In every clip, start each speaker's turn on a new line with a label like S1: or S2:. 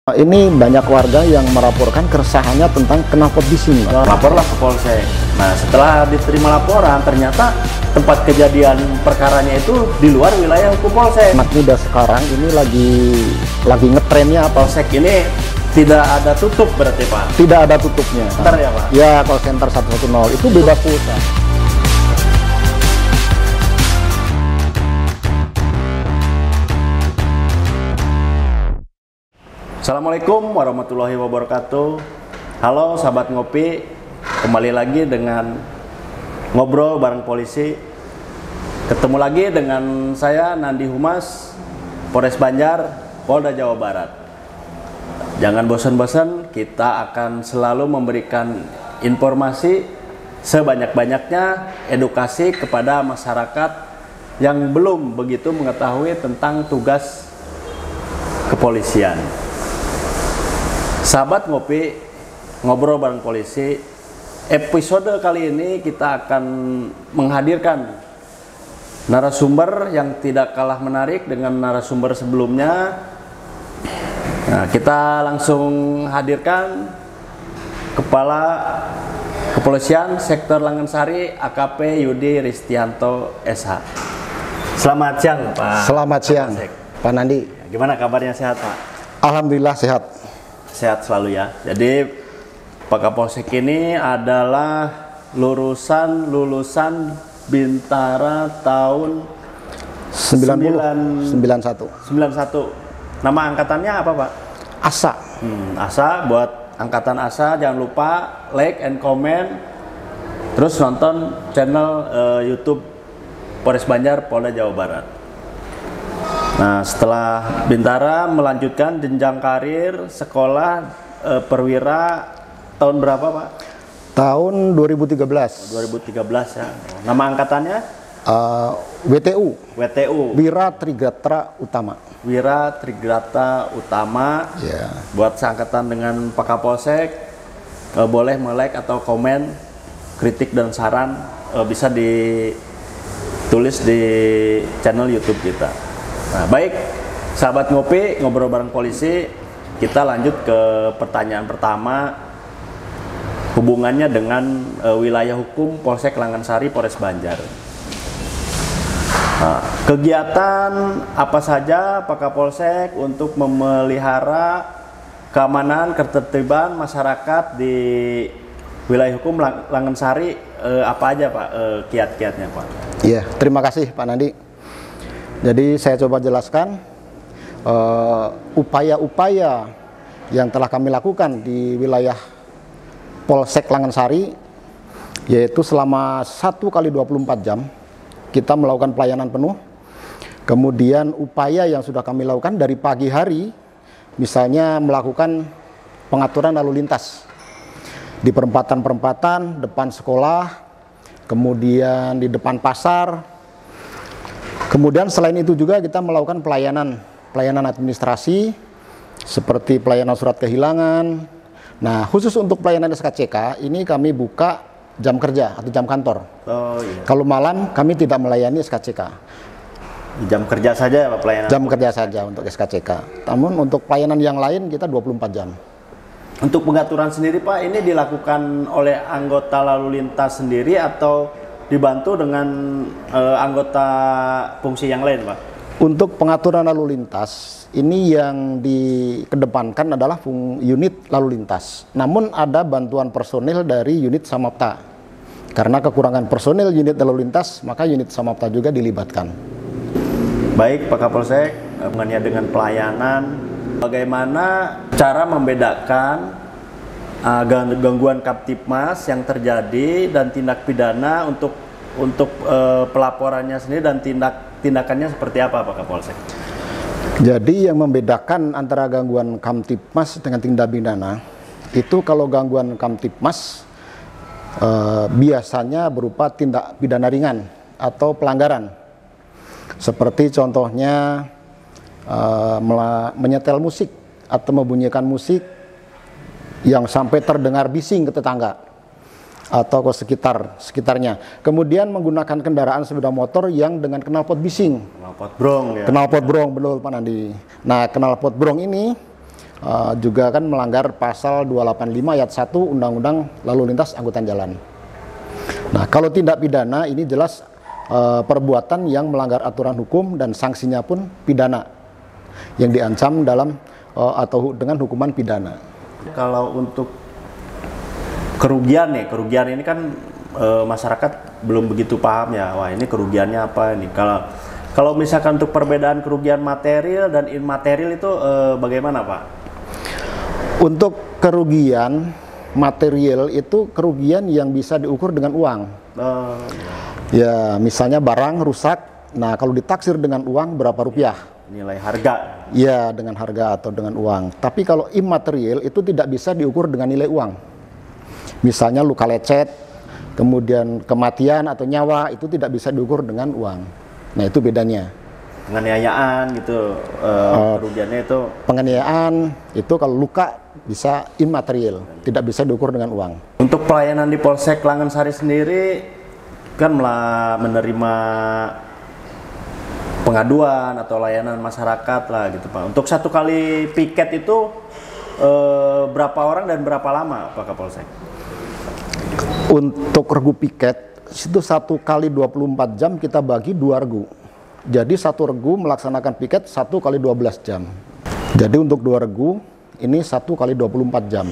S1: Ini banyak warga yang melaporkan keresahannya tentang knalpot bising.
S2: Laporlah ke polsek. Nah, setelah diterima laporan, ternyata tempat kejadian perkaranya itu di luar wilayah hukum polsek.
S1: Anak muda sekarang ini lagi ngetrennya apa?
S2: Polsek ini tidak ada tutup berarti Pak?
S1: Tidak ada tutupnya.
S2: Ntar ya Pak?
S1: Ya, call center 110 itu bebas pulsa.
S2: Assalamualaikum warahmatullahi wabarakatuh. Halo sahabat ngopi, kembali lagi dengan ngobrol bareng polisi. Ketemu lagi dengan saya Nandi Humas, Polres Banjar, Polda Jawa Barat. Jangan bosan-bosan, kita akan selalu memberikan informasi sebanyak-banyaknya, edukasi kepada masyarakat yang belum begitu mengetahui tentang tugas kepolisian. Sahabat ngopi, ngobrol bareng polisi. Episode kali ini kita akan menghadirkan narasumber yang tidak kalah menarik dengan narasumber sebelumnya. Nah, kita langsung hadirkan Kepala Kepolisian Sektor Langensari AKP Yudi Ristianto SH. Selamat siang Pak.
S1: Selamat siang Pak Nandi.
S2: Gimana kabarnya, sehat Pak?
S1: Alhamdulillah sehat.
S2: Sehat selalu ya. Jadi Pak Kapolsek ini adalah lulusan Bintara tahun
S1: 91.
S2: 91. Nama angkatannya apa Pak?
S1: ASA.
S2: ASA. Buat angkatan ASA jangan lupa like and comment. Terus nonton channel YouTube Polres Banjar Polda Jawa Barat. Nah, setelah Bintara melanjutkan jenjang karir sekolah perwira tahun berapa Pak?
S1: Tahun 2013.
S2: 2013 ya. Nama angkatannya?
S1: WTU.
S2: WTU.
S1: Wira Tribrata Utama.
S2: Wira Tribrata Utama.
S1: Ya.
S2: Buat seangkatan dengan Pak Kapolsek, boleh like atau komen, kritik dan saran bisa ditulis di channel YouTube kita. Nah, baik, sahabat ngopi, ngobrol bareng polisi, kita lanjut ke pertanyaan pertama, hubungannya dengan wilayah hukum Polsek Langensari, Polres Banjar. Nah, kegiatan apa saja Pak Kapolsek untuk memelihara keamanan, ketertiban masyarakat di wilayah hukum Langensari, apa aja Pak kiat-kiatnya Pak?
S1: Iya, terima kasih Pak Nandi. Jadi saya coba jelaskan upaya-upaya yang telah kami lakukan di wilayah Polsek Langensari, yaitu selama 1 kali 24 jam kita melakukan pelayanan penuh. Kemudian upaya yang sudah kami lakukan dari pagi hari, misalnya melakukan pengaturan lalu lintas di perempatan-perempatan, depan sekolah, kemudian di depan pasar. Kemudian selain itu juga kita melakukan pelayanan administrasi seperti pelayanan surat kehilangan. Nah, khusus untuk pelayanan SKCK ini kami buka jam kerja atau jam kantor.
S2: Oh iya.
S1: Kalau malam kami tidak melayani SKCK.
S2: Jam kerja saja ya Pak pelayanan?
S1: Jam kerja saja untuk SKCK. Namun untuk pelayanan yang lain kita 24 jam.
S2: Untuk pengaturan sendiri Pak, ini dilakukan oleh anggota lalu lintas sendiri atau dibantu dengan anggota fungsi yang lain Pak?
S1: Untuk pengaturan lalu lintas, ini yang dikedepankan adalah unit lalu lintas. Namun ada bantuan personil dari unit Samapta. Karena kekurangan personil unit lalu lintas, maka unit Samapta juga dilibatkan.
S2: Baik Pak Kapolsek, mengenai dengan pelayanan, bagaimana cara membedakan gangguan Kamtibmas yang terjadi dan tindak pidana untuk pelaporannya sendiri dan tindakannya seperti apa Pak Kapolsek?
S1: Jadi yang membedakan antara gangguan Kamtibmas dengan tindak pidana itu, kalau gangguan Kamtibmas biasanya berupa tindak pidana ringan atau pelanggaran, seperti contohnya menyetel musik atau membunyikan musik yang sampai terdengar bising ke tetangga atau ke sekitarnya. Kemudian menggunakan kendaraan sepeda motor yang dengan knalpot bising.
S2: Knalpot brong ya.
S1: Knalpot brong, betul Pak Nandi. Nah, knalpot brong ini juga kan melanggar pasal 285 ayat 1 Undang-Undang Lalu Lintas Angkutan Jalan. Nah, kalau tindak pidana ini jelas perbuatan yang melanggar aturan hukum dan sanksinya pun pidana yang diancam dalam atau dengan hukuman pidana.
S2: Kalau untuk kerugian nih, kerugian ini kan masyarakat belum begitu paham ya. Wah, ini kerugiannya apa ini? Kalau misalkan untuk perbedaan kerugian material dan imaterial itu bagaimana, Pak?
S1: Untuk kerugian material itu kerugian yang bisa diukur dengan uang. Ya, misalnya barang rusak. Nah, kalau ditaksir dengan uang berapa rupiah?
S2: Nilai harga.
S1: Ya, dengan harga atau dengan uang. Tapi kalau imaterial itu tidak bisa diukur dengan nilai uang. Misalnya luka lecet, kemudian kematian atau nyawa itu tidak bisa diukur dengan uang. Nah, itu bedanya.
S2: Penganiayaan gitu, kerugiannya itu.
S1: Penganiayaan itu kalau luka bisa imaterial, tidak bisa diukur dengan uang.
S2: Untuk pelayanan di Polsek Langensari sendiri kan menerima pengaduan atau layanan masyarakat lah gitu, Pak. Untuk satu kali piket itu berapa orang dan berapa lama, Pak Kapolsek?
S1: Untuk regu piket itu 1 kali 24 jam kita bagi 2 regu. Jadi satu regu melaksanakan piket 1 kali 12 jam. Jadi untuk 2 regu ini 1 kali 24 jam.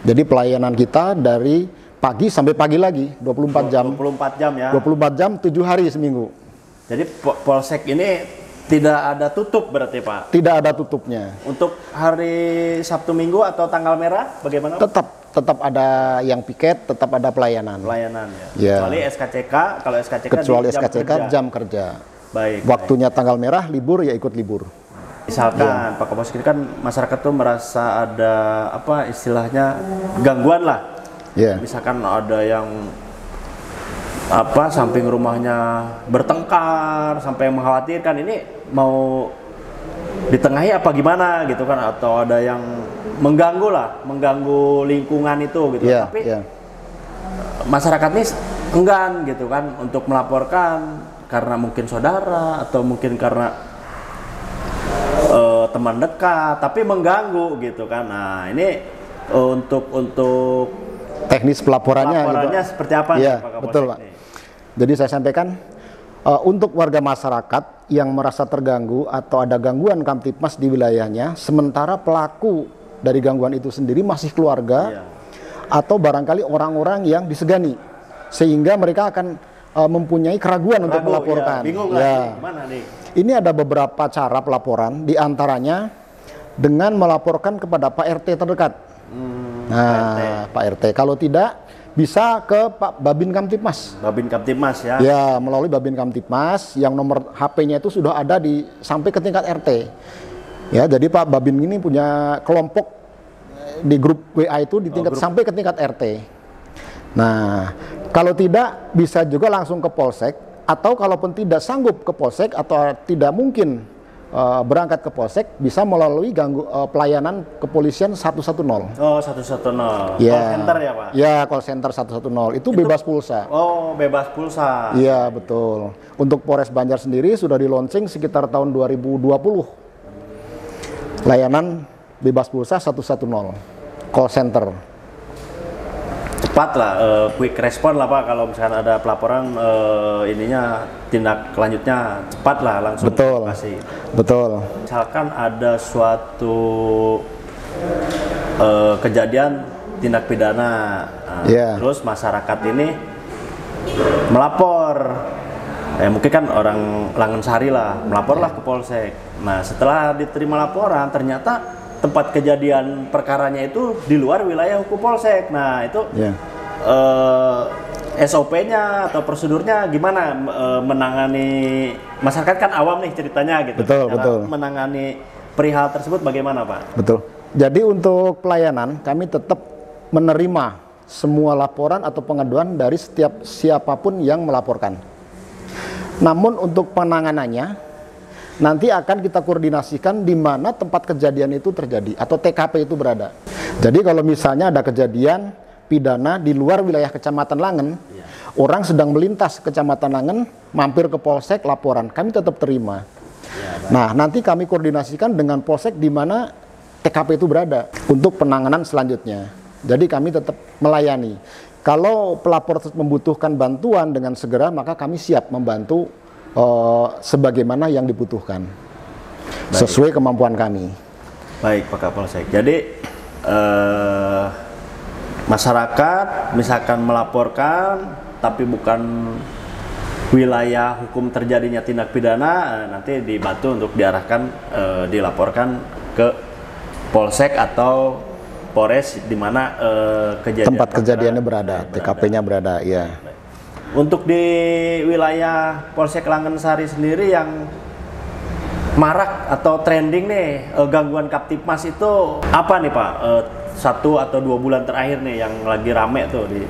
S1: Jadi pelayanan kita dari pagi sampai pagi lagi 24 jam.
S2: 24 jam ya.
S1: 24 jam 7 hari seminggu.
S2: Jadi Polsek ini tidak ada tutup berarti, Pak?
S1: Tidak ada tutupnya.
S2: Untuk hari Sabtu Minggu atau tanggal merah bagaimana?
S1: Tetap ada yang piket, tetap ada pelayanan.
S2: Pelayanan
S1: Ya.
S2: Kecuali SKCK, kalau SKCK
S1: Kecuali
S2: di jam
S1: SKCK
S2: kerja.
S1: jam kerja.
S2: Baik.
S1: Waktunya tanggal merah, libur ya ikut libur.
S2: Misalkan Pak Kapolsek ini kan masyarakat tuh merasa ada apa istilahnya gangguan lah.
S1: Ya.
S2: Misalkan ada yang apa samping rumahnya bertengkar sampai mengkhawatirkan, ini mau ditengahi apa gimana gitu kan, atau ada yang mengganggu lah, mengganggu lingkungan itu gitu.
S1: Ya,
S2: Tapi
S1: ya.
S2: masyarakat ini enggan gitu kan untuk melaporkan karena mungkin saudara atau mungkin karena teman dekat, tapi mengganggu gitu kan. Nah, ini untuk
S1: Teknis pelaporannya gitu.
S2: seperti apa
S1: Ya,
S2: nih, Pak Kapolsek
S1: betul, Pak.
S2: nih?
S1: Jadi saya sampaikan untuk warga masyarakat yang merasa terganggu atau ada gangguan Kamtipmas di wilayahnya, sementara pelaku dari gangguan itu sendiri masih keluarga atau barangkali orang-orang yang disegani, sehingga mereka akan mempunyai keraguan untuk melaporkan.
S2: Ya, bingung lah, gimana nih?
S1: Ini ada beberapa cara pelaporan, diantaranya dengan melaporkan kepada Pak RT terdekat. Nah, Pak RT. Kalau tidak, bisa ke Pak Babin Kamtipmas.
S2: Babin Kamtipmas ya?
S1: Ya, melalui Babin Kamtipmas yang nomor HP-nya itu sudah ada sampai ke tingkat RT. Ya, jadi Pak Babin ini punya kelompok di grup WA itu di tingkat sampai ke tingkat RT. Nah, kalau tidak bisa juga langsung ke Polsek, atau kalaupun tidak sanggup ke Polsek atau tidak mungkin berangkat ke Polsek, bisa melalui pelayanan kepolisian 110.
S2: Oh, 110.
S1: Ya.
S2: Call center ya, Pak?
S1: Ya, call center 110. Itu bebas pulsa.
S2: Oh, bebas pulsa.
S1: Iya, betul. Untuk Polres Banjar sendiri sudah di-launching sekitar tahun 2020. Layanan bebas pulsa 110. Call center.
S2: Cepat lah, quick respon lah, Pak, kalau misalkan ada pelaporan, ininya tindak lanjutnya cepat lah, langsung
S1: Betul.
S2: kasih.
S1: Betul.
S2: Misalkan ada suatu kejadian tindak pidana, terus masyarakat ini melapor, mungkin kan orang Langensari lah, melaporlah ke Polsek. Nah, setelah diterima laporan, ternyata tempat kejadian perkaranya itu di luar wilayah hukum Polsek. Nah, itu SOP-nya atau prosedurnya gimana menangani masyarakat, kan awam nih ceritanya gitu.
S1: Betul.
S2: Menangani perihal tersebut bagaimana, Pak?
S1: Betul. Jadi untuk pelayanan kami tetap menerima semua laporan atau pengaduan dari setiap siapapun yang melaporkan. Namun untuk penanganannya nanti akan kita koordinasikan di mana tempat kejadian itu terjadi atau TKP itu berada. Jadi kalau misalnya ada kejadian pidana di luar wilayah Kecamatan Langen, orang sedang melintas Kecamatan Langen, mampir ke Polsek laporan, kami tetap terima. Nah, nanti kami koordinasikan dengan Polsek di mana TKP itu berada untuk penanganan selanjutnya. Jadi kami tetap melayani. Kalau pelapor membutuhkan bantuan dengan segera, maka kami siap membantu sebagaimana yang dibutuhkan. Baik. Sesuai kemampuan kami.
S2: Baik Pak Kapolsek. Jadi masyarakat misalkan melaporkan tapi bukan wilayah hukum terjadinya tindak pidana, nanti dibantu untuk diarahkan dilaporkan ke Polsek atau Polres di mana
S1: tempat kejadiannya berada, TKP-nya berada, ya.
S2: Untuk di wilayah Polsek Langensari sendiri yang marak atau trending nih gangguan Kamtibmas itu apa nih Pak? 1 atau 2 bulan terakhir nih yang lagi rame tuh di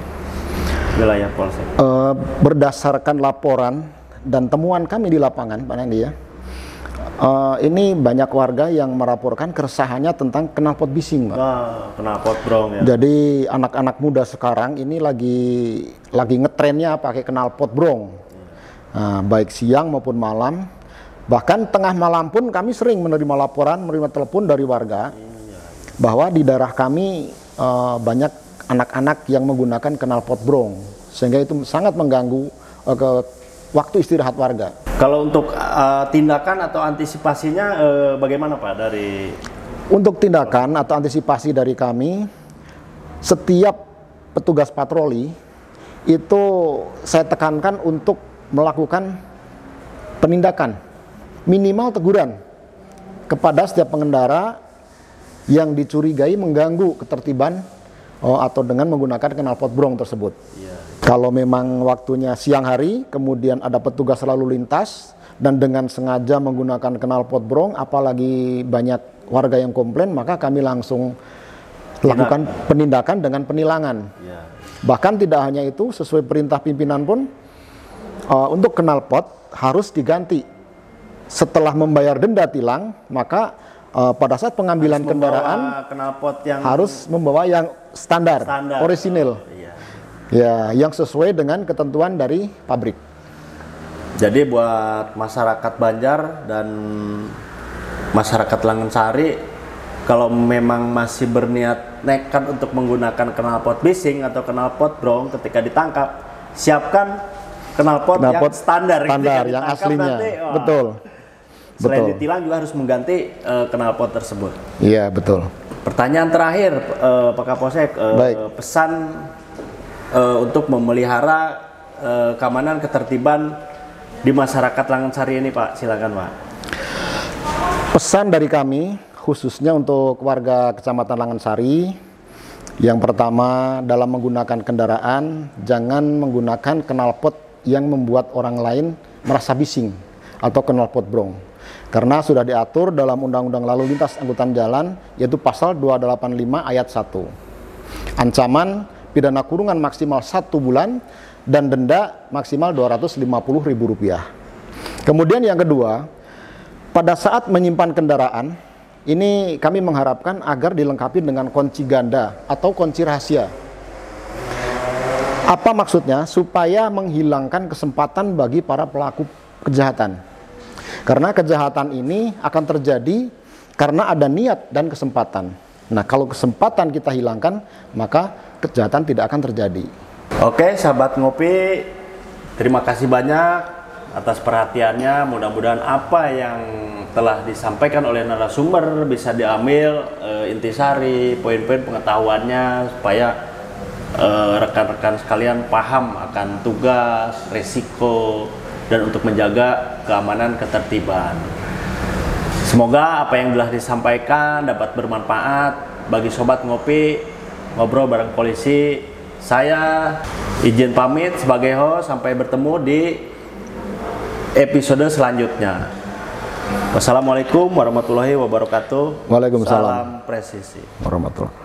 S2: wilayah Polsek.
S1: Berdasarkan laporan dan temuan kami di lapangan, Pak Nandi ya, ini banyak warga yang melaporkan keresahannya tentang knalpot bising, Pak.
S2: Knalpot brong ya.
S1: Jadi anak-anak muda sekarang ini lagi ngetrennya pakai knalpot brong, baik siang maupun malam. Bahkan tengah malam pun kami sering menerima laporan, menerima telepon dari warga bahwa di daerah kami banyak anak-anak yang menggunakan knalpot brong, sehingga itu sangat mengganggu ke waktu istirahat warga.
S2: Kalau untuk tindakan atau antisipasinya bagaimana Pak dari?
S1: Untuk tindakan atau antisipasi dari kami, setiap petugas patroli itu saya tekankan untuk melakukan penindakan, minimal teguran kepada setiap pengendara yang dicurigai mengganggu ketertiban atau dengan menggunakan knalpot brong tersebut. Kalau memang waktunya siang hari, kemudian ada petugas lalu lintas dan dengan sengaja menggunakan knalpot brong, apalagi banyak warga yang komplain, maka kami langsung lakukan penindakan dengan penilangan. Bahkan tidak hanya itu, sesuai perintah pimpinan pun, untuk knalpot harus diganti. Setelah membayar denda tilang, maka pada saat pengambilan kendaraan harus membawa yang standar. Orisinil. Ya, yang sesuai dengan ketentuan dari pabrik.
S2: Jadi buat masyarakat Banjar dan masyarakat Langensari, kalau memang masih berniat nekat untuk menggunakan knalpot bising atau knalpot brong ketika ditangkap, siapkan knalpot yang standar
S1: yang aslinya.
S2: Nanti,
S1: betul.
S2: Selain ditilang juga harus mengganti knalpot tersebut.
S1: Iya, betul.
S2: Pertanyaan terakhir Pak Kapolsek, pesan untuk memelihara keamanan ketertiban di masyarakat Langensari ini Pak, silakan Pak.
S1: Pesan dari kami khususnya untuk warga Kecamatan Langensari, yang pertama dalam menggunakan kendaraan jangan menggunakan knalpot yang membuat orang lain merasa bising atau knalpot brong. Karena sudah diatur dalam Undang-Undang Lalu Lintas Angkutan Jalan, yaitu pasal 285 ayat 1. Ancaman pidana kurungan maksimal 1 bulan dan denda maksimal Rp250.000. Kemudian yang kedua, pada saat menyimpan kendaraan, ini kami mengharapkan agar dilengkapi dengan kunci ganda atau kunci rahasia. Apa maksudnya? Supaya menghilangkan kesempatan bagi para pelaku kejahatan. Karena kejahatan ini akan terjadi karena ada niat dan kesempatan. Nah, kalau kesempatan kita hilangkan, maka kejahatan tidak akan terjadi.
S2: Oke, sahabat ngopi, terima kasih banyak atas perhatiannya. Mudah-mudahan apa yang telah disampaikan oleh narasumber bisa diambil intisari, poin-poin pengetahuannya, supaya rekan-rekan sekalian paham akan tugas, resiko, dan untuk menjaga keamanan ketertiban. Semoga apa yang telah disampaikan dapat bermanfaat bagi sobat ngopi, ngobrol bareng polisi. Saya izin pamit sebagai host, sampai bertemu di episode selanjutnya. Wassalamualaikum warahmatullahi wabarakatuh.
S1: Waalaikumsalam.
S2: Salam presisi.
S1: Warahmatullahi.